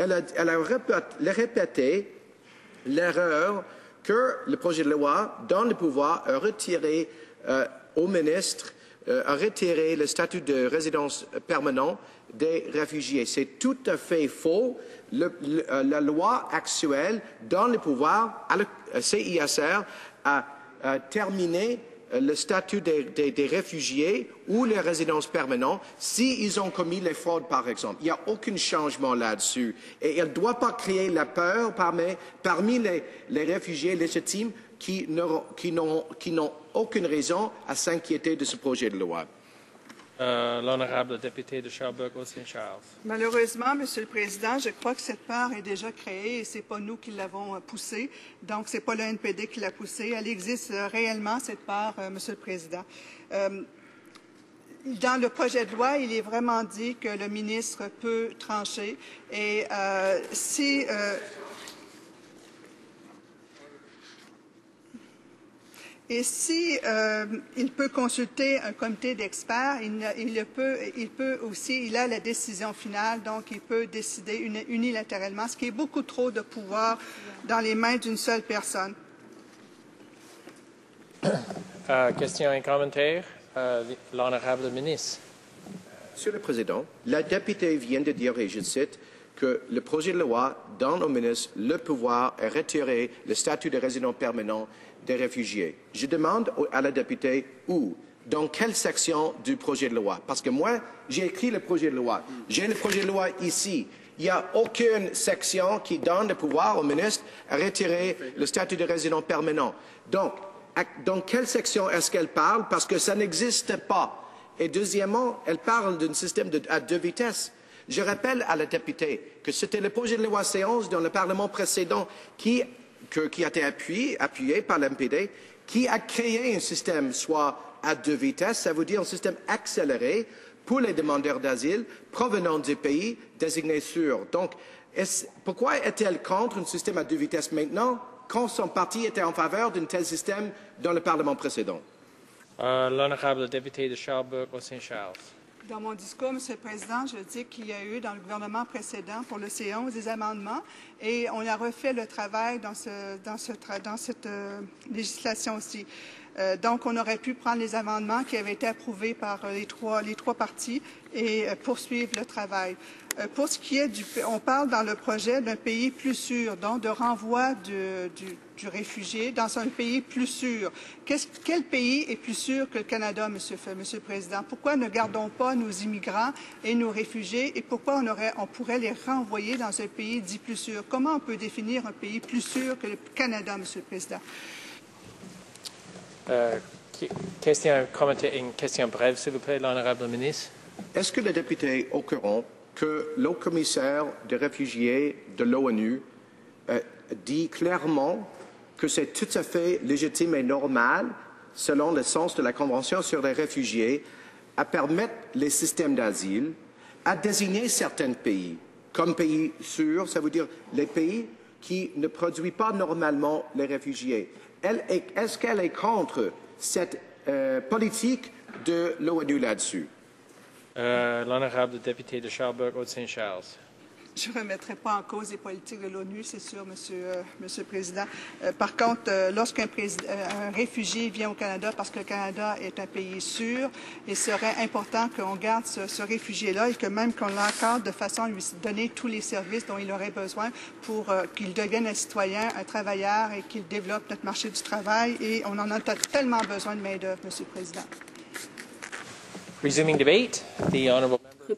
elle a répété l'erreur que le projet de loi donne le pouvoir à retirer au ministre, à retirer le statut de résidence permanente des réfugiés. C'est tout à fait faux. La loi actuelle donne le pouvoir à la CISR à terminer le statut des réfugiés ou les résidences permanentes s'ils ont commis les fraudes, par exemple. Il n'y a aucun changement là-dessus. Et elle ne doit pas créer la peur parmi les réfugiés légitimes qui n'ont aucune raison à s'inquiéter de ce projet de loi. L'honorable député de Sherbrooke-Saint-Charles. Malheureusement, Monsieur le Président, je crois que cette peur est déjà créée et ce n'est pas nous qui l'avons poussée. Donc, ce n'est pas le NPD qui l'a poussée. Elle existe réellement, cette peur, Monsieur le Président. Dans le projet de loi, il est vraiment dit que le ministre peut trancher. Et si... Et si il peut consulter un comité d'experts, il a la décision finale, donc il peut décider unilatéralement, ce qui est beaucoup trop de pouvoir dans les mains d'une seule personne. Question et commentaire. L'honorable ministre. Monsieur le Président, la députée vient de dire, et je cite, que le projet de loi donne au ministre le pouvoir de retirer le statut de résident permanent des réfugiés. Je demande à la députée où, dans quelle section du projet de loi? Parce que moi, j'ai écrit le projet de loi. J'ai le projet de loi ici. Il n'y a aucune section qui donne le pouvoir au ministre à retirer le statut de résident permanent. Donc, dans quelle section est-ce qu'elle parle? Parce que ça n'existe pas. Et deuxièmement, elle parle d'un système à deux vitesses. Je rappelle à la députée que c'était le projet de loi C11 dans le Parlement précédent qui a été appuyé par l'MPD, qui a créé un système soit à deux vitesses, ça veut dire un système accéléré pour les demandeurs d'asile provenant des pays désignés sûrs. Donc, pourquoi est-elle contre un système à deux vitesses maintenant, quand son parti était en faveur d'un tel système dans le Parlement précédent? L'honorable député de Sherbrooke-Saint-Charles. Dans mon discours, Monsieur le Président, je dis qu'il y a eu dans le gouvernement précédent pour le C11 des amendements et on a refait le travail dans cette législation aussi. Donc, on aurait pu prendre les amendements qui avaient été approuvés par les trois partis et poursuivre le travail. Pour ce qui est on parle dans le projet d'un pays plus sûr, donc de renvoi du réfugié dans un pays plus sûr. Quel pays est plus sûr que le Canada, Monsieur le Président? Pourquoi ne gardons pas nos immigrants et nos réfugiés et pourquoi on pourrait les renvoyer dans un pays dit plus sûr? Comment on peut définir un pays plus sûr que le Canada, Monsieur le Président? Question, commentaire, une question brève, s'il vous plaît, l'honorable ministre. Est-ce que le député est au courant que le commissaire des réfugiés de l'ONU dit clairement que c'est tout à fait légitime et normal, selon le sens de la Convention sur les réfugiés, à permettre les systèmes d'asile à désigner certains pays comme pays sûrs, ça veut dire les pays qui ne produisent pas normalement les réfugiés. Est-ce qu'elle est contre cette politique de l'ONU là-dessus? L'honorable député de Sherbrooke-Saint-Charles. Je ne remettrai pas en cause les politiques de l'ONU, c'est sûr, Monsieur le Président. Par contre, lorsqu'un réfugié vient au Canada parce que le Canada est un pays sûr, il serait important qu'on garde ce réfugié-là et que même qu'on l'encadre de façon à lui donner tous les services dont il aurait besoin pour qu'il devienne un citoyen, un travailleur et qu'il développe notre marché du travail. Et on en a tellement besoin de main-d'œuvre, Monsieur le Président. Resuming debate, the honorable member.